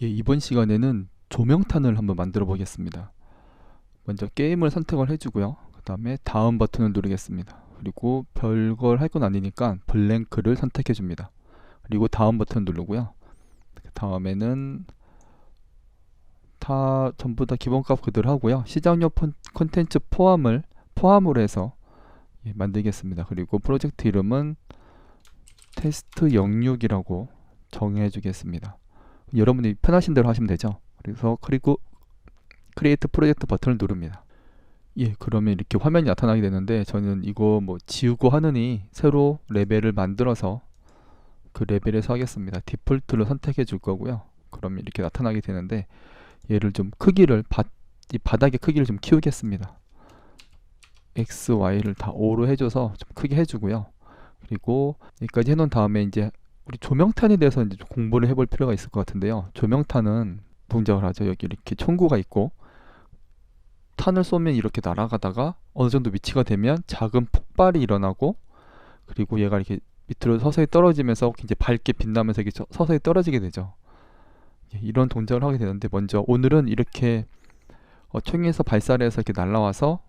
예, 이번 시간에는 조명탄을 한번 만들어 보겠습니다. 먼저 게임을 선택을 해주고요. 그 다음에 다음 버튼을 누르겠습니다. 그리고 별걸 할 건 아니니까 블랭크를 선택해 줍니다. 그리고 다음 버튼 누르고요. 그 다음에는 다 전부 다 기본값 그대로 하고요. 시작용 콘텐츠 포함으로 해서 만들겠습니다. 그리고 프로젝트 이름은 테스트 06이라고 정해 주겠습니다. 여러분이 편하신 대로 하시면 되죠. 그리고 크리에이트 프로젝트 버튼을 누릅니다. 예, 그러면 이렇게 화면이 나타나게 되는데 저는 이거 뭐 지우고 하느니 새로 레벨을 만들어서 그 레벨에서 하겠습니다. 디폴트로 선택해 줄 거고요. 그러면 이렇게 나타나게 되는데 얘를 좀 크기를 이 바닥의 크기를 좀 키우겠습니다. X, Y를 다 5로 해줘서 좀 크게 해주고요. 그리고 여기까지 해놓은 다음에 이제 우리 조명탄에 대해서 이제 좀 공부를 해볼 필요가 있을 것 같은데요. 조명탄은 동작을 하죠. 여기 이렇게 총구가 있고 탄을 쏘면 이렇게 날아가다가 어느 정도 위치가 되면 작은 폭발이 일어나고 그리고 얘가 이렇게 밑으로 서서히 떨어지면서 이제 밝게 빛나면서 이렇게 서서히 떨어지게 되죠. 이런 동작을 하게 되는데 먼저 오늘은 이렇게 총에서 발사를 해서 이렇게 날아와서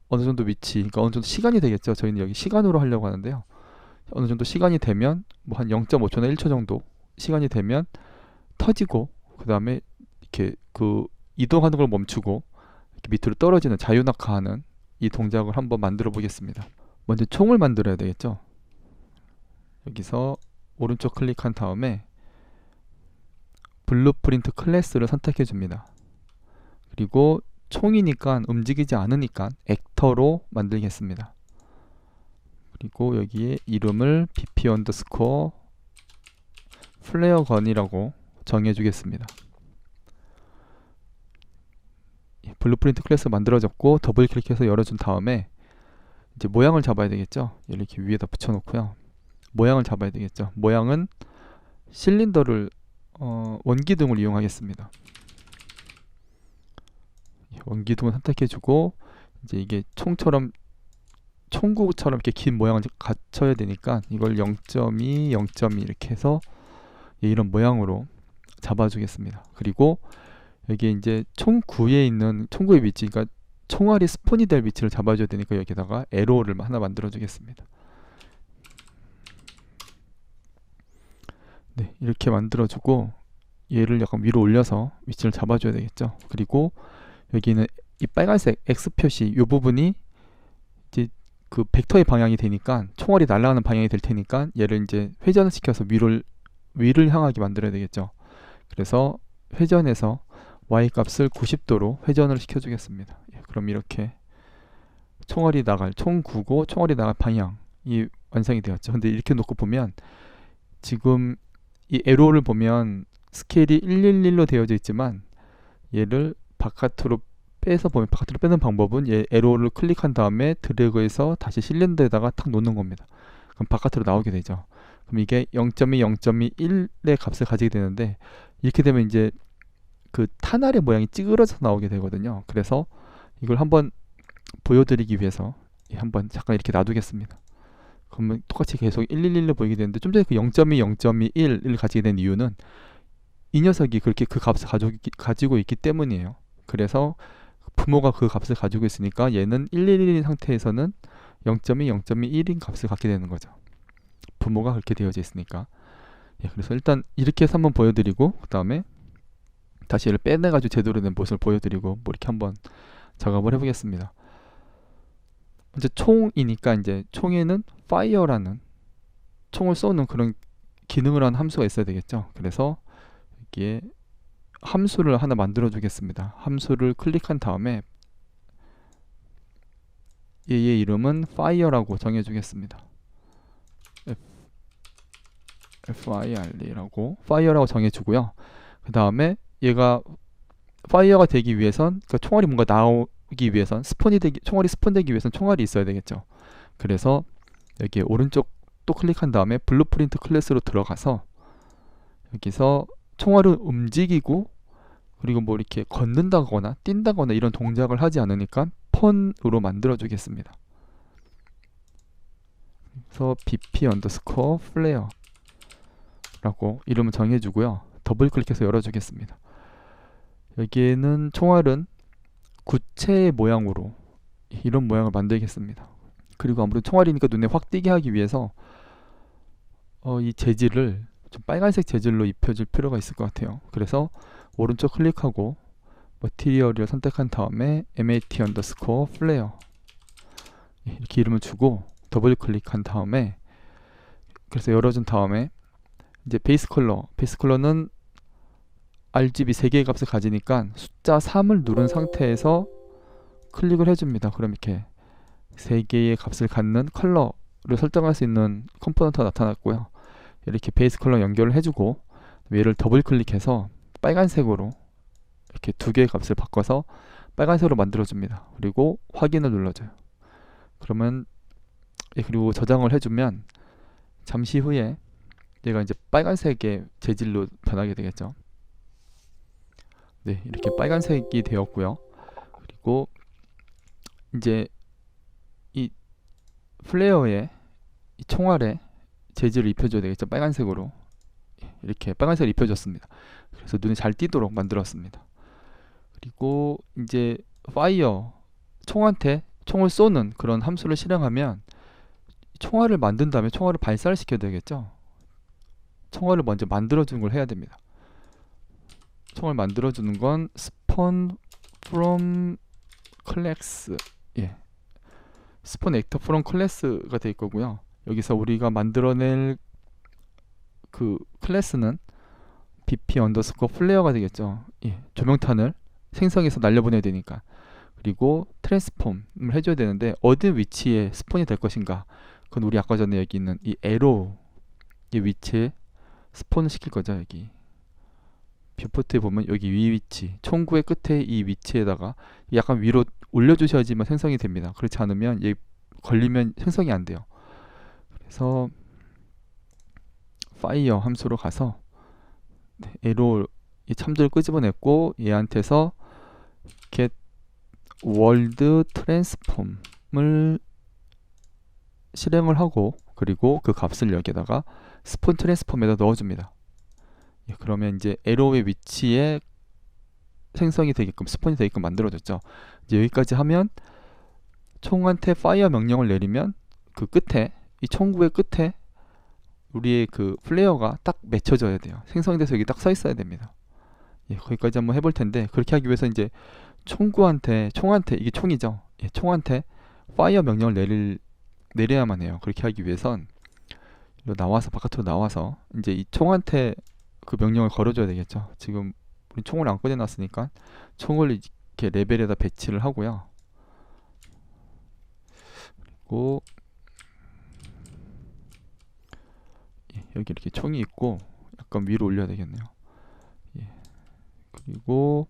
어느 정도 위치, 그러니까 어느 정도 시간이 되겠죠. 저희는 여기 시간으로 하려고 하는데요. 어느 정도 시간이 되면 뭐 한 0.5초나 1초 정도 시간이 되면 터지고 그 다음에 이렇게 그 이동하는 걸 멈추고 이렇게 밑으로 떨어지는 자유낙하하는 이 동작을 한번 만들어 보겠습니다. 먼저 총을 만들어야 되겠죠. 여기서 오른쪽 클릭한 다음에 블루프린트 클래스를 선택해 줍니다. 그리고 총이니까 움직이지 않으니까 액터로 만들겠습니다. 그리고 여기에 이름을 bp 언더스코어 플레어 건이라고 정해 주겠습니다. 블루프린트 클래스가 만들어졌고 더블 클릭해서 열어준 다음에 이제 모양을 잡아야 되겠죠. 이렇게 위에다 붙여놓고요. 모양을 잡아야 되겠죠. 모양은 실린더를 원기둥을 이용하겠습니다. 원기둥을 선택해주고 이제 이게 총구처럼 이렇게 긴 모양을 갖춰야 되니까 이걸 0.2, 0.2 이렇게 해서 이런 모양으로 잡아주겠습니다. 그리고 여기 이제 총구에 있는 총구의 위치, 그러니까 총알이 스폰이 될 위치를 잡아줘야 되니까 여기다가 에로를 하나 만들어 주겠습니다. 네, 이렇게 만들어주고 얘를 약간 위로 올려서 위치를 잡아줘야 되겠죠. 그리고 여기는 이 빨간색 X 표시 이 부분이 이제 그 벡터의 방향이 되니까 총알이 날아가는 방향이 될 테니까 얘를 이제 회전을 시켜서 위를 향하게 만들어야 되겠죠. 그래서 회전해서 Y 값을 90도로 회전을 시켜주겠습니다. 그럼 이렇게 총구고 총알이 나갈 방향이 완성이 되었죠. 근데 이렇게 놓고 보면 지금 이 에로를 보면 스케일이 111로 되어져 있지만 얘를 바깥으로 바깥으로 빼는 방법은 얘 에로를 클릭한 다음에 드래그해서 다시 실린더에다가 탁 놓는 겁니다. 그럼 바깥으로 나오게 되죠. 그럼 이게 0.2, 0.21의 값을 가지게 되는데 이렇게 되면 이제 그 탄알의 모양이 찌그러져서 나오게 되거든요. 그래서 이걸 한번 보여드리기 위해서 한번 잠깐 이렇게 놔두겠습니다. 그러면 똑같이 계속 111로 보이게 되는데 좀 전에 그 0.2, 0.21을 가지게 된 이유는 이 녀석이 그렇게 그 값을 가지고 있기 때문이에요. 그래서 부모가 그 값을 가지고 있으니까 얘는 111인 상태에서는 0.2, 0.21인 값을 갖게 되는 거죠. 부모가 그렇게 되어져 있으니까. 그래서 일단 이렇게 해서 한번 보여드리고 그 다음에 다시 얘를 빼내가지고 제대로 된 모습을 보여드리고 뭐 이렇게 한번 작업을 해보겠습니다. 먼저 총이니까 이제 총에는 fire라는 총을 쏘는 그런 기능을 하는 함수가 있어야 되겠죠. 그래서 여기에 함수를 하나 만들어 주겠습니다. 함수를 클릭한 다음에 얘의 이름은 fire라고 정해 주겠습니다. fire라고 정해 주고요. 그 다음에 얘가 fire가 되기 위해선 그러니까 총알이 뭔가 나오기 위해선 총알이 스폰되기 위해선 총알이 있어야 되겠죠. 그래서 여기에 오른쪽 또 클릭한 다음에 블루프린트 클래스로 들어가서 여기서 총알을 움직이고 그리고 뭐 이렇게 걷는다거나 뛴다거나 이런 동작을 하지 않으니까 폰으로 만들어 주겠습니다. 그래서 bp 언더스코어 플레어 라고 이름을 정해 주고요. 더블 클릭해서 열어주겠습니다. 여기에는 총알은 구체의 모양으로 이런 모양을 만들겠습니다. 그리고 아무래도 총알이니까 눈에 확 띄게 하기 위해서 이 재질을 좀 빨간색 재질로 입혀줄 필요가 있을 것 같아요. 그래서 오른쪽 클릭하고 머티리얼을 선택한 다음에 MAT 언더스코어 플레어 이렇게 이름을 주고 더블 클릭한 다음에 그래서 열어준 다음에 이제 베이스 컬러는 RGB 3개의 값을 가지니까 숫자 3을 누른 상태에서 클릭을 해줍니다. 그럼 이렇게 3개의 값을 갖는 컬러를 설정할 수 있는 컴포넌트가 나타났고요. 이렇게 베이스 컬러 연결을 해주고 얘를 더블 클릭해서 빨간색으로 이렇게 2개의 값을 바꿔서 빨간색으로 만들어줍니다. 그리고 확인을 눌러줘요. 그러면 그리고 저장을 해주면 잠시 후에 얘가 이제 빨간색의 재질로 변하게 되겠죠. 네, 이렇게 빨간색이 되었고요. 그리고 이제 이 플레어에 이 총알에 재질을 입혀줘야 되겠죠. 빨간색으로 이렇게 빨간색을 입혀줬습니다. 그래서 눈에 잘 띄도록 만들었습니다. 그리고 이제 파이어 총한테 총을 쏘는 그런 함수를 실행하면 총알을 만든 다음에 총알을 발사를 시켜야 되겠죠. 총알을 먼저 만들어주는 걸 해야 됩니다. 총을 만들어주는 건 spawn from class spawn actor from class가 될 거고요. 여기서 우리가 만들어낼 그 클래스는 bp 언더스코어 플레어가 되겠죠. 조명탄을 생성해서 날려보내야 되니까. 그리고 트랜스폼을 해줘야 되는데 어디 위치에 스폰이 될 것인가, 그건 우리 아까 전에 여기 있는 이 에로의 위치에 스폰을 시킬 거죠. 여기 뷰포트에 보면 여기 위 위치, 총구의 끝에 이 위치에다가 약간 위로 올려주셔야지만 생성이 됩니다. 그렇지 않으면 얘 걸리면 생성이 안 돼요. 그래서 파이어 함수로 가서 에로 이 참조를 끄집어냈고 얘한테서 get world transform을 실행을 하고 그리고 그 값을 여기다가 스폰 트랜스폼에다 넣어줍니다. 그러면 이제 에로의 위치에 생성이 되게끔 스폰이 되게끔 만들어졌죠. 이제 여기까지 하면 총한테 파이어 명령을 내리면 그 끝에 이 총구의 끝에 우리의 그 플레이어가 딱 맺혀져야 돼요. 생성이 돼서 여기 딱 서 있어야 됩니다. 거기까지 한번 해볼 텐데, 그렇게 하기 위해서 이제 총한테 이게 총이죠. 총한테 파이어 명령을 내려야만 해요. 그렇게 하기 위해선 나와서 바깥으로 나와서 이제 이 총한테 그 명령을 걸어줘야 되겠죠. 지금 우리 총을 안 꺼내놨으니까 총을 이렇게 레벨에다 배치를 하고요. 그리고 여기 이렇게 총이 있고 약간 위로 올려야 되겠네요. 그리고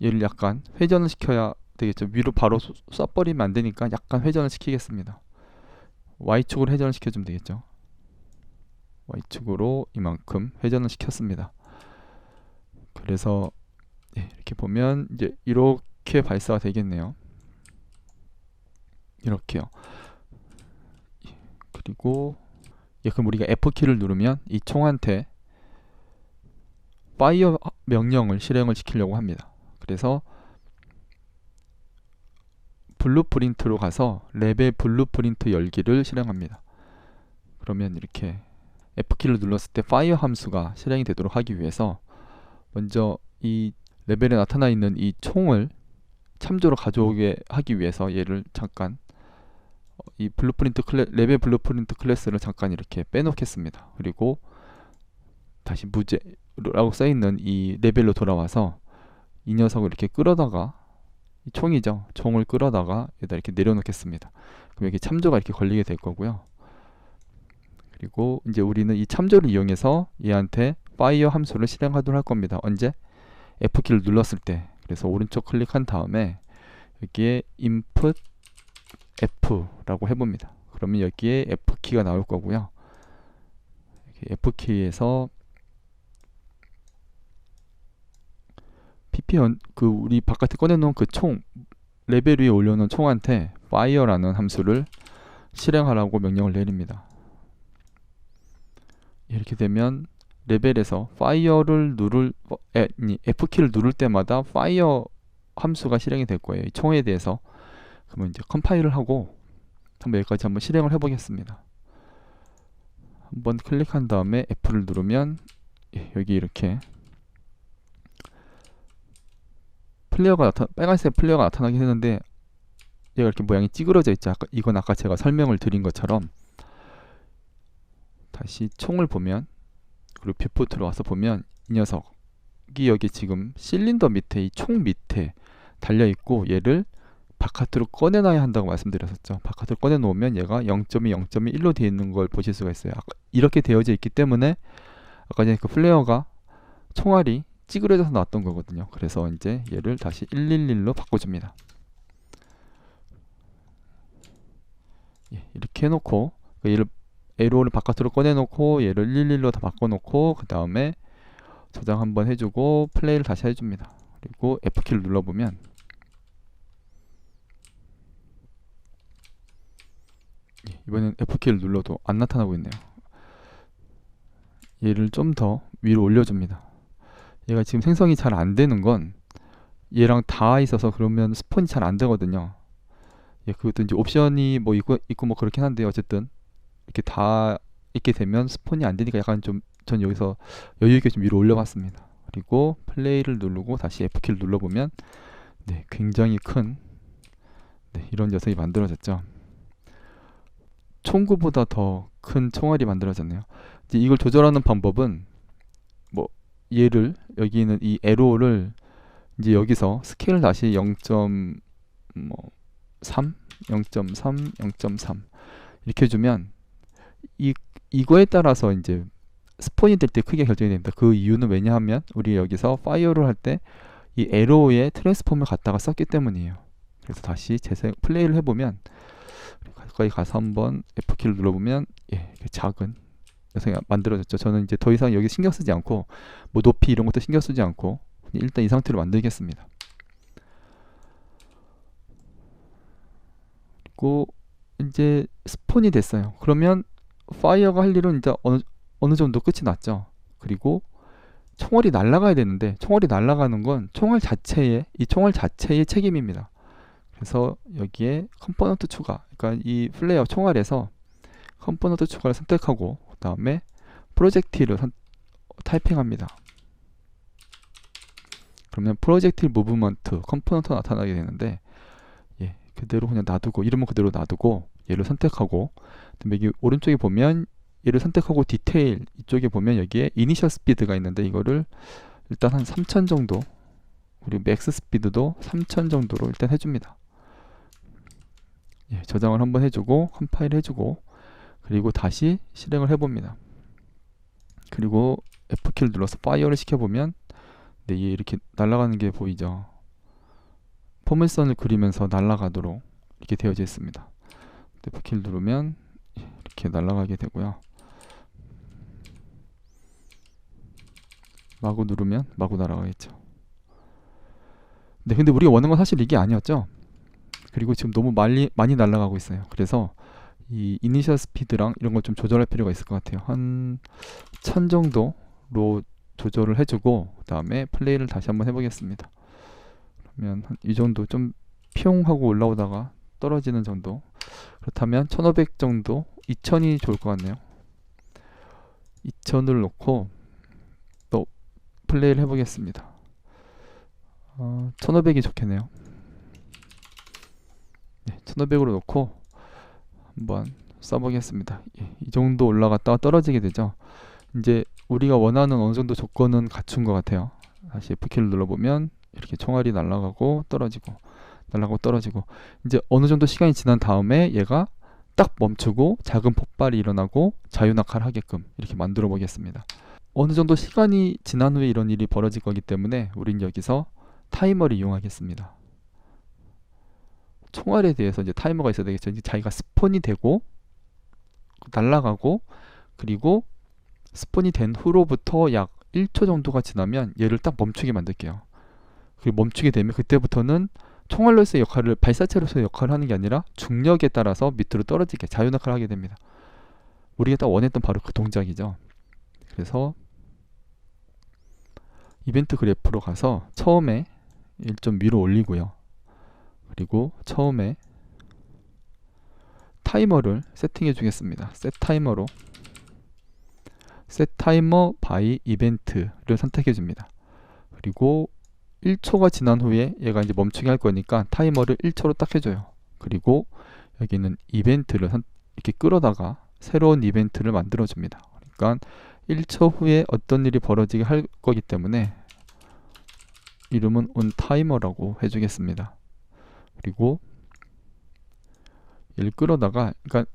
얘를 약간 회전을 시켜야 되겠죠. 위로 바로 쏴버리면 안 되니까 약간 회전을 시키겠습니다. Y축으로 회전을 시켜주면 되겠죠. Y축으로 이만큼 회전을 시켰습니다. 그래서 이렇게 보면 이제 이렇게 발사가 되겠네요. 이렇게요. 그리고 그럼 우리가 F키를 누르면 이 총한테 파이어 명령을 실행을 시키려고 합니다. 그래서 블루프린트로 가서 레벨 블루프린트 열기를 실행합니다. 그러면 이렇게 F키를 눌렀을 때 파이어 함수가 실행이 되도록 하기 위해서 먼저 이 레벨에 나타나 있는 이 총을 참조로 가져오게 하기 위해서 얘를 잠깐 이 레벨 블루프린트 클래스를 잠깐 이렇게 빼놓겠습니다. 그리고 다시 무제라고 써있는 이 레벨로 돌아와서 이 녀석을 이렇게 끌어다가 이 총이죠. 총을 끌어다가 여기다 이렇게 내려놓겠습니다. 그럼 여기 참조가 이렇게 걸리게 될 거고요. 그리고 이제 우리는 이 참조를 이용해서 얘한테 파이어 함수를 실행하도록 할 겁니다. 언제? F키를 눌렀을 때. 그래서 오른쪽 클릭한 다음에 여기에 input F라고 해봅니다. 그러면 여기에 F키가 나올 거고요. F키에서 우리 바깥에 꺼내놓은 그 총, 레벨 위에 올려놓은 총한테 fire라는 함수를 실행하라고 명령을 내립니다. 이렇게 되면 레벨에서 파이어를 F키를 누를 때마다 파이어 함수가 실행이 될 거예요. 이 총에 대해서. 그러면 이제 컴파일을 하고 한번 여기까지 한번 실행을 해보겠습니다. 한번 클릭한 다음에 F를 누르면 여기 이렇게 빨간색 플레이어가 나타나긴 했는데 얘가 이렇게 모양이 찌그러져 있죠. 이건 아까 제가 설명을 드린 것처럼 다시 총을 보면, 그리고 뷰포트로 와서 보면 이 녀석이 여기 지금 실린더 밑에, 이 총 밑에 달려있고, 얘를 바깥으로 꺼내놔야 한다고 말씀드렸었죠. 바깥으로 꺼내놓으면 얘가 0.2, 0.1로 되어 있는 걸 보실 수가 있어요. 이렇게 되어져 있기 때문에 아까 전에 그 플레이어가 총알이 찌그러져서 나왔던 거거든요. 그래서 이제 얘를 다시 111로 바꿔줍니다. 이렇게 해놓고 얘를 에로를 바깥으로 꺼내놓고 얘를 111로 다 바꿔놓고 그 다음에 저장 한번 해주고 플레이를 다시 해줍니다. 그리고 F키를 눌러보면 이번엔 F키를 눌러도 안 나타나고 있네요. 얘를 좀 더 위로 올려줍니다. 얘가 지금 생성이 잘 안 되는 건 얘랑 닿아 있어서 그러면 스폰이 잘 안 되거든요. 그것도 이제 옵션이 뭐 있고 뭐 그렇긴 한데, 어쨌든 이렇게 다 있게 되면 스폰이 안 되니까 약간 좀 전 여기서 여유 있게 좀 위로 올려봤습니다. 그리고 플레이를 누르고 다시 F키를 눌러보면 굉장히 큰 이런 녀석이 만들어졌죠. 총구보다 더 큰 총알이 만들어졌네요. 이제 이걸 조절하는 방법은 뭐 얘를 여기 있는 이 에로를 이제 여기서 스케일 다시 0.3, 0.3, 0.3 이렇게 해주면 이거에 따라서 이제 스폰이 될 때 크게 결정이 됩니다. 그 이유는 왜냐하면 우리 여기서 파이어를 할 때 이 에로의 트랜스폼을 갖다가 썼기 때문이에요. 그래서 다시 플레이를 해보면, 가까이 가서 한번 F키를 눌러보면 이렇게 작은 녀석이 만들어졌죠. 저는 이제 더 이상 여기 신경 쓰지 않고 뭐 높이 이런 것도 신경 쓰지 않고 일단 이 상태로 만들겠습니다. 그리고 이제 스폰이 됐어요. 그러면 파이어가 할 일은 이제 어느 정도 끝이 났죠. 그리고 총알이 날아가야 되는데, 총알이 날아가는 건 이 총알 자체의 책임입니다. 그래서 여기에 컴포넌트 추가, 그러니까 이 플레이어 총알에서 컴포넌트 추가를 선택하고 그 다음에 프로젝틸을 타이핑합니다. 그러면 프로젝틸 무브먼트 컴포넌트가 나타나게 되는데, 그대로 그냥 놔두고, 이름은 그대로 놔두고 얘를 선택하고, 여기 오른쪽에 보면 얘를 선택하고 디테일 이쪽에 보면 여기에 이니셜 스피드가 있는데, 이거를 일단 한 3000 정도, 그리고 맥스 스피드도 3000 정도로 일단 해줍니다. 저장을 한번 해주고 컴파일 해주고, 그리고 다시 실행을 해봅니다. 그리고 F키를 눌러서 파이어를 시켜보면 얘 이렇게 날아가는 게 보이죠. 포물선을 그리면서 날아가도록 이렇게 되어져 있습니다. F키를 누르면 이렇게 날아가게 되고요. 마구 누르면 마구 날아가겠죠. 근데 우리가 원하는 건 사실 이게 아니었죠. 그리고 지금 너무 많이 날아가고 있어요. 그래서 이 이니셜 스피드랑 이런 걸 좀 조절할 필요가 있을 것 같아요. 한 1000 정도로 조절을 해주고 그 다음에 플레이를 다시 한번 해보겠습니다. 그러면 한 이 정도 좀 피용 하고 올라오다가 떨어지는 정도, 그렇다면 1500 정도, 2000이 좋을 것 같네요. 2000을 놓고 또 플레이를 해보겠습니다. 1500이 좋겠네요. 1500으로 놓고 한번 써보겠습니다. 이 정도 올라갔다가 떨어지게 되죠. 이제 우리가 원하는 어느 정도 조건은 갖춘 것 같아요. 다시 F키를 눌러보면 이렇게 총알이 날아가고 떨어지고 날아가고 떨어지고, 이제 어느 정도 시간이 지난 다음에 얘가 딱 멈추고 작은 폭발이 일어나고 자유낙하를 하게끔 이렇게 만들어 보겠습니다. 어느 정도 시간이 지난 후에 이런 일이 벌어질 거기 때문에 우린 여기서 타이머를 이용하겠습니다. 총알에 대해서 이제 타이머가 있어야 되겠죠. 이제 자기가 스폰이 되고 날아가고, 그리고 스폰이 된 후로부터 약 1초 정도가 지나면 얘를 딱 멈추게 만들게요. 그리고 멈추게 되면 그때부터는 총알로서의 역할을, 발사체로서의 역할을 하는 게 아니라 중력에 따라서 밑으로 떨어지게 자유낙하를 하게 됩니다. 우리가 딱 원했던 바로 그 동작이죠. 그래서 이벤트 그래프로 가서 처음에 1점 위로 올리고요. 그리고 처음에 타이머를 세팅해 주겠습니다. set timer by event를 선택해 줍니다. 그리고 1초가 지난 후에 얘가 이제 멈추게 할 거니까 타이머를 1초로 딱 해줘요. 그리고 여기는 이벤트를 이렇게 끌어다가 새로운 이벤트를 만들어 줍니다. 그러니까 1초 후에 어떤 일이 벌어지게 할 거기 때문에 이름은 onTimer라고 해주겠습니다. 그리고 얘를 끌어다가, 그러니까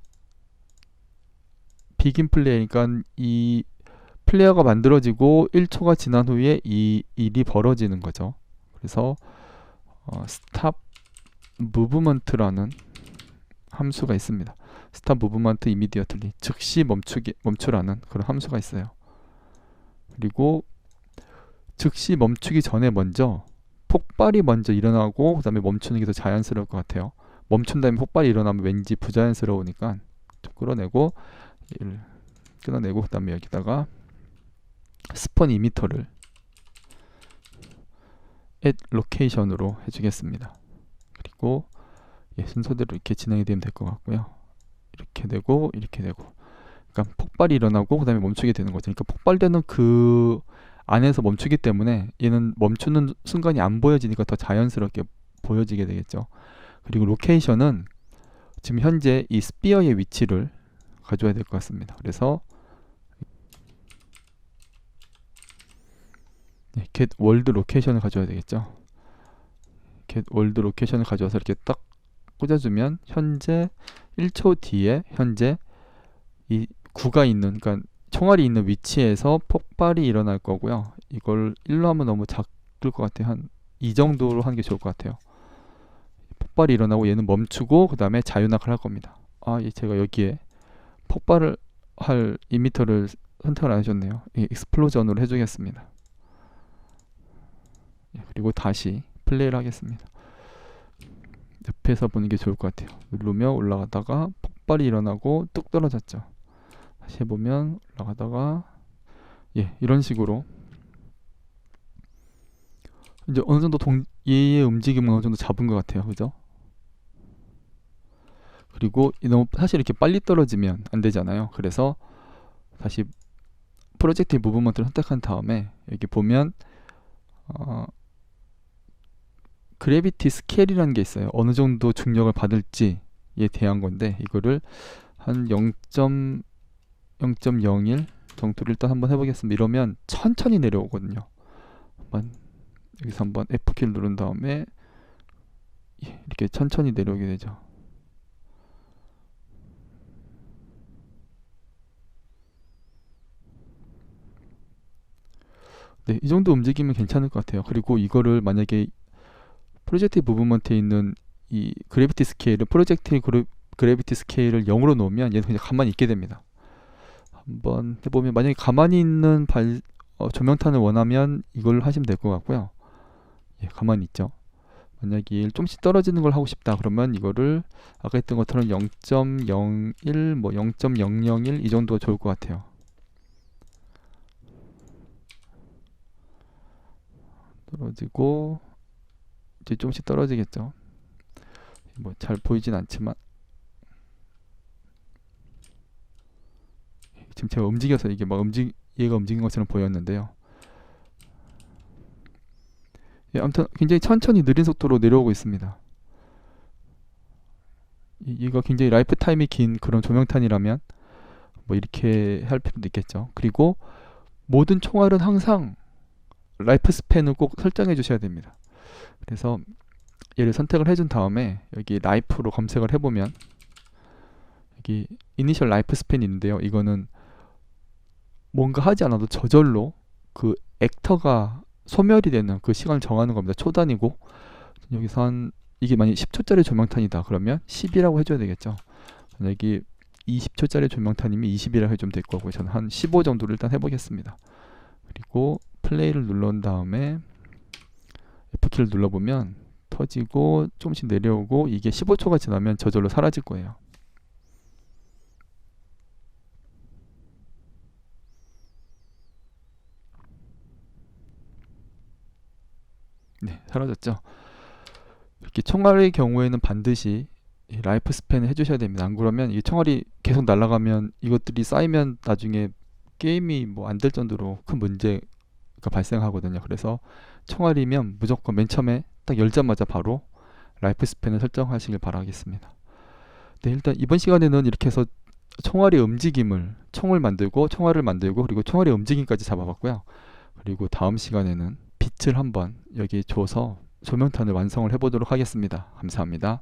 begin 플레이니까 이 플레이어가 만들어지고 1초가 지난 후에 이 일이 벌어지는 거죠. 그래서 stop movement라는 함수가 있습니다. stop movement immediately, 즉시 멈추라는 그런 함수가 있어요. 그리고 즉시 멈추기 전에 먼저 폭발이 먼저 일어나고 그 다음에 멈추는 게 더 자연스러울 것 같아요. 멈춘 다음에 폭발이 일어나면 왠지 부자연스러우니까 좀 끌어내고 그 다음에 여기다가 스폰 이미터를 at location으로 해주겠습니다. 그리고 순서대로 이렇게 진행이 되면 될 것 같고요. 이렇게 되고 이렇게 되고, 그러니까 폭발이 일어나고 그 다음에 멈추게 되는 거죠. 그러니까 폭발되는 그 안에서 멈추기 때문에 얘는 멈추는 순간이 안 보여지니까 더 자연스럽게 보여지게 되겠죠. 그리고 로케이션은 지금 현재 이 스피어의 위치를 가져야 될 것 같습니다. 그래서 get world location을 가져야 되겠죠. get world location을 가져와서 이렇게 딱 꽂아주면 현재 1초 뒤에 현재 이 구가 있는, 그러니까 총알이 있는 위치에서 폭발이 일어날 거고요. 이걸 1로 하면 너무 작을 것 같아요. 한 이 정도로 하는 게 좋을 것 같아요. 폭발이 일어나고 얘는 멈추고 그 다음에 자유낙하를 할 겁니다. 제가 여기에 폭발을 할 이미터를 선택을 안 해줬네요. 익스플로전으로 해주겠습니다. 그리고 다시 플레이를 하겠습니다. 옆에서 보는 게 좋을 것 같아요. 누르며 올라가다가 폭발이 일어나고 뚝 떨어졌죠. 다시 해보면 올라가다가 이런 식으로 이제 어느 정도 얘의 움직임을 어느 정도 잡은 것 같아요. 그죠? 그리고 너무 사실 이렇게 빨리 떨어지면 안 되잖아요. 그래서 다시 프로젝트 무브먼트를 선택한 다음에 여기 보면 그래비티 스케일이라는 게 있어요. 어느 정도 중력을 받을지에 대한 건데 이거를 한 0.01 정도를 일단 한번 해보겠습니다. 이러면 천천히 내려오거든요. 여기서 한번 F키를 누른 다음에 이렇게 천천히 내려오게 되죠. 네, 이 정도 움직이면 괜찮을 것 같아요. 그리고 이거를 만약에 프로젝트 무브먼트에 있는 이 그래비티 스케일을 그래비티 스케일을 0으로 놓으면 얘는 그냥 가만히 있게 됩니다. 한번 해보면 만약에 가만히 있는 조명탄을 원하면 이걸 하시면 될 것 같고요. 가만히 있죠. 만약에 조금씩 떨어지는 걸 하고 싶다 그러면 이거를 아까 했던 것처럼 0.01 뭐 0.001 이 정도가 좋을 것 같아요. 떨어지고 이제 조금씩 떨어지겠죠. 뭐 잘 보이진 않지만 지금 제가 움직여서 이게 막 얘가 움직인 것처럼 보였는데요. 아무튼 굉장히 천천히 느린 속도로 내려오고 있습니다. 얘가 굉장히 라이프 타임이 긴 그런 조명탄이라면 뭐 이렇게 할 필요도 있겠죠. 그리고 모든 총알은 항상 라이프 스팬을 꼭 설정해 주셔야 됩니다. 그래서 얘를 선택을 해준 다음에 여기 라이프로 검색을 해보면 여기 이니셜 라이프 스팬이 있는데요. 이거는 뭔가 하지 않아도 저절로 그 액터가 소멸이 되는 그 시간을 정하는 겁니다. 초단위고 여기서 이게 만약 10초짜리 조명탄이다 그러면 10이라고 해줘야 되겠죠. 만약에 20초짜리 조명탄이면 20이라고 해주면 될 거고요. 저는 한 15 정도를 일단 해보겠습니다. 그리고 플레이를 눌러온 다음에 F키를 눌러보면 터지고 조금씩 내려오고 이게 15초가 지나면 저절로 사라질 거예요. 네, 사라졌죠. 이렇게 총알의 경우에는 반드시 이 라이프 스팬을 해주셔야 됩니다. 안 그러면 이 총알이 계속 날아가면 이것들이 쌓이면 나중에 게임이 뭐 안 될 정도로 큰 문제가 발생하거든요. 그래서 총알이면 무조건 맨 처음에 딱 열자마자 바로 라이프 스팬을 설정하시길 바라겠습니다. 네, 일단 이번 시간에는 이렇게 해서 총알의 움직임을 총을 만들고 총알을 만들고 그리고 총알의 움직임까지 잡아봤고요. 그리고 다음 시간에는 빛을 한번 여기에 줘서 조명탄을 완성을 해보도록 하겠습니다. 감사합니다.